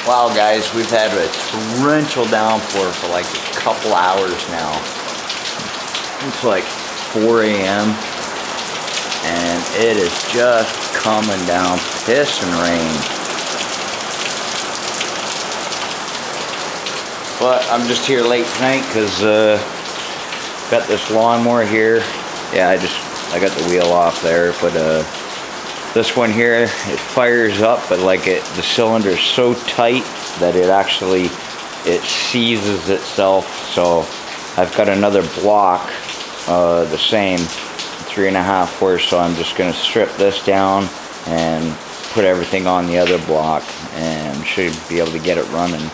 Wow guys, we've had a torrential downpour for like a couple hours now. It's like 4 a.m. and it is just coming down, pissing rain. But I'm just here late tonight because got this lawnmower here. Yeah, I got the wheel off there, but this one here, it fires up, but like the cylinder is so tight that it seizes itself. So I've got another block, the same 3.5 horse. So I'm just going to strip this down and put everything on the other block, and should be able to get it running.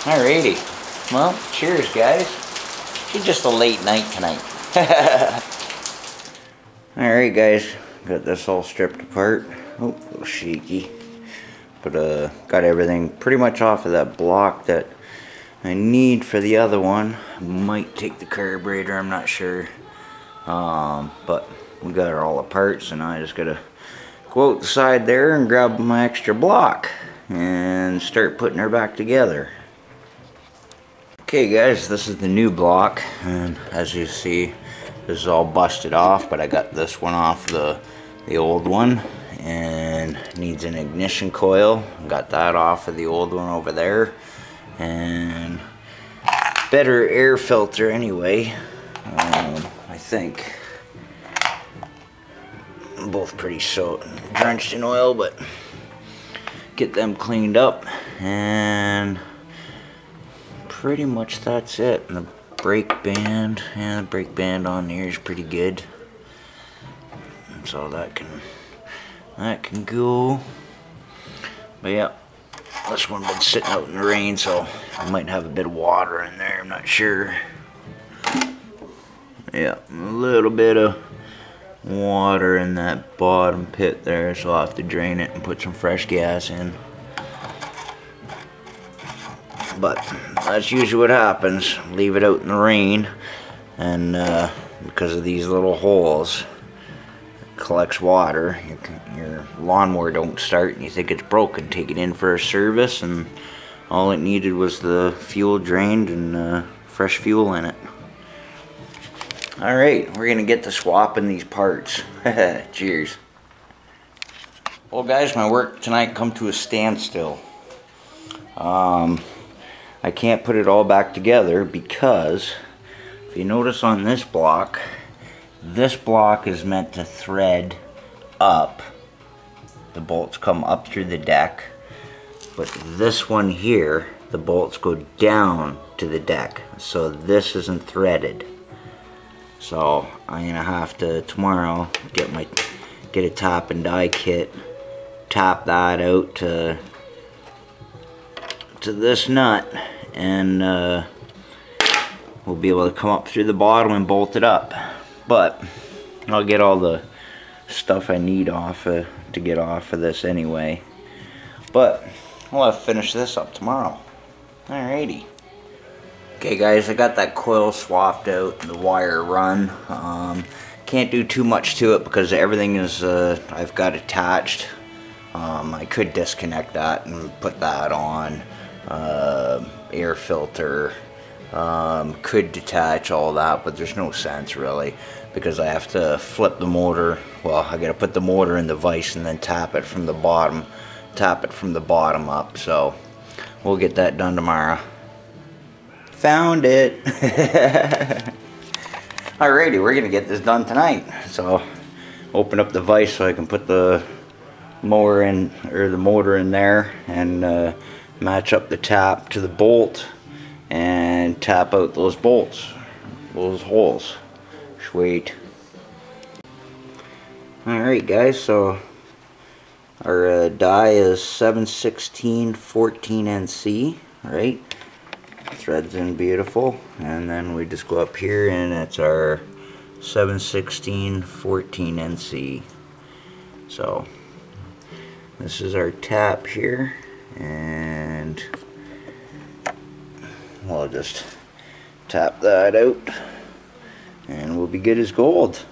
Alrighty, well, cheers guys. It's just a late night tonight. Alright guys, got this all stripped apart. Oh, a little shaky. But got everything pretty much off of that block that I need for the other one. Might take the carburetor, I'm not sure. But we got all the parts, and I just gotta go out the side there and grab my extra block and start putting her back together. Okay guys, this is the new block, and as you see, this is all busted off, but I got this one off the old one, and needs an ignition coil. Got that off of the old one over there, and better air filter anyway. I think both pretty drenched in oil, but get them cleaned up, and pretty much that's it. And the brake band, yeah, the brake band on here is pretty good, so that can go. But yeah, this one been sitting out in the rain, so I might have a bit of water in there, I'm not sure. Yeah, a little bit of water in that bottom pit there, so I'll have to drain it and put some fresh gas in. But that's usually what happens. Leave it out in the rain, and because of these little holes, it collects water. Your lawnmower don't start, and you think it's broken. Take it in for a service, and all it needed was the fuel drained and fresh fuel in it. Alright, we're gonna get to swapping these parts. Cheers. Well guys, my work tonight come to a standstill. I can't put it all back together because if you notice on this block is meant to thread up. The bolts come up through the deck, but this one here, the bolts go down to the deck, so this isn't threaded. So I'm gonna have to tomorrow get a tap and die kit, tap that out to this nut, and we'll be able to come up through the bottom and bolt it up. But I'll get all the stuff I need off to get off of this anyway. But we'll have to finish this up tomorrow. Alrighty. Okay guys, I got that coil swapped out and the wire run. Can't do too much to it because everything is I've got attached. I could disconnect that and put that on. Air filter, could detach all that, but there's no sense really, because I have to flip the motor. Well, I gotta put the motor in the vise and then tap it from the bottom up. So we'll get that done tomorrow. Found it. Alrighty, we're gonna get this done tonight. So open up the vise so I can put the mower in, or the motor in there, and match up the tap to the bolt and tap out those bolts, those holes. Sweet. Alright guys, so our die is 7/16 14 NC, right? Threads in beautiful, and then we just go up here and it's our 7/16 14 NC. So this is our tap here, and we'll just tap that out and we'll be good as gold.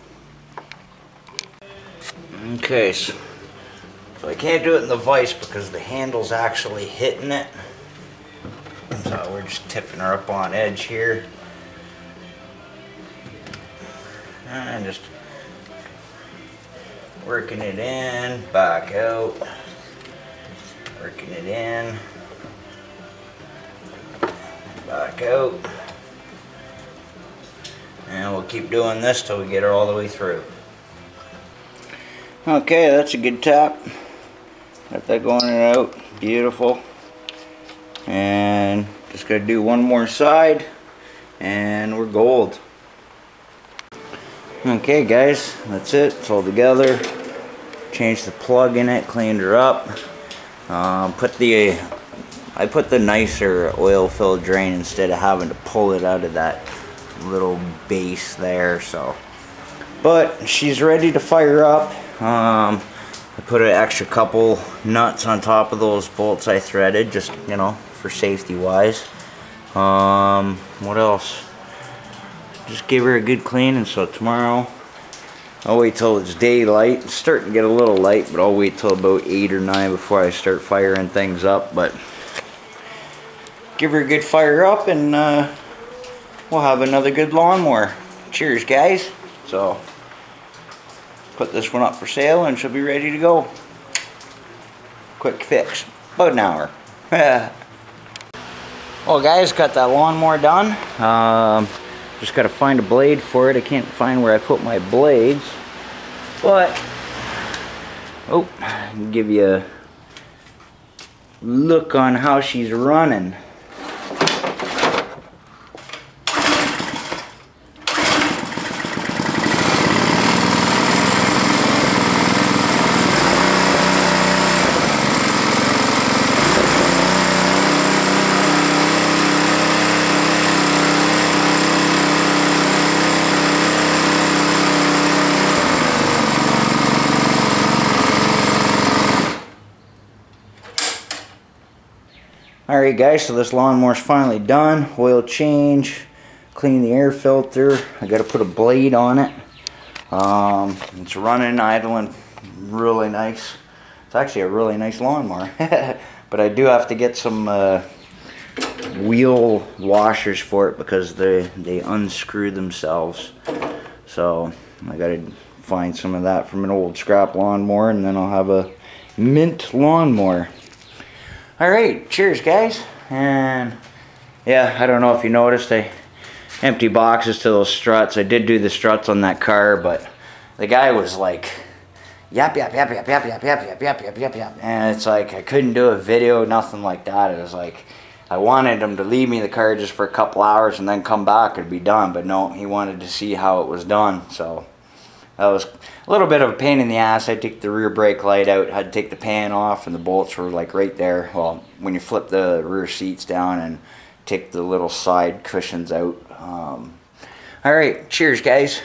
Okay, so So I can't do it in the vise because the handle's actually hitting it. So we're just tipping her up on edge here. And just working it in, back out. Working it in, back out. And we'll keep doing this till we get her all the way through. Okay, that's a good tap. Got that going out. Beautiful. And just gotta do one more side and we're gold. Okay guys, that's it. It's all together. Changed the plug in it, cleaned her up. I put the nicer oil filled drain instead of having to pull it out of that little base there. So, but she's ready to fire up. I put an extra couple nuts on top of those bolts I threaded, just, you know, for safety wise. What else? Just give her a good clean, and so tomorrow I'll wait till it's daylight. It's starting to get a little light, but I'll wait till about 8 or 9 before I start firing things up. But give her a good fire up, and we'll have another good lawnmower. Cheers, guys. So put this one up for sale and she'll be ready to go. Quick fix, about an hour. Well guys, got that lawnmower done. Just gotta find a blade for it. I can't find where I put my blades, but oh, I can give you a look on how she's running. Alright guys, so this lawnmower's finally done. Oil change, clean the air filter. I gotta put a blade on it. It's running, idling really nice. It's actually a really nice lawnmower. But I do have to get some wheel washers for it because they unscrew themselves. So I gotta find some of that from an old scrap lawnmower, and then I'll have a mint lawnmower. Alright, cheers guys. And yeah, I don't know if you noticed, I empty boxes to those struts. I did do the struts on that car, but the guy was like yap yap yap yap yap yap yap yap yap yap yap yap, and it's like I couldn't do a video, nothing like that. It was like I wanted him to leave me the car just for a couple hours and then come back and be done, but no, he wanted to see how it was done. So that was a little bit of a pain in the ass. I took the rear brake light out, had to take the pan off, and the bolts were like right there. Well, when you flip the rear seats down and take the little side cushions out. Alright, cheers guys.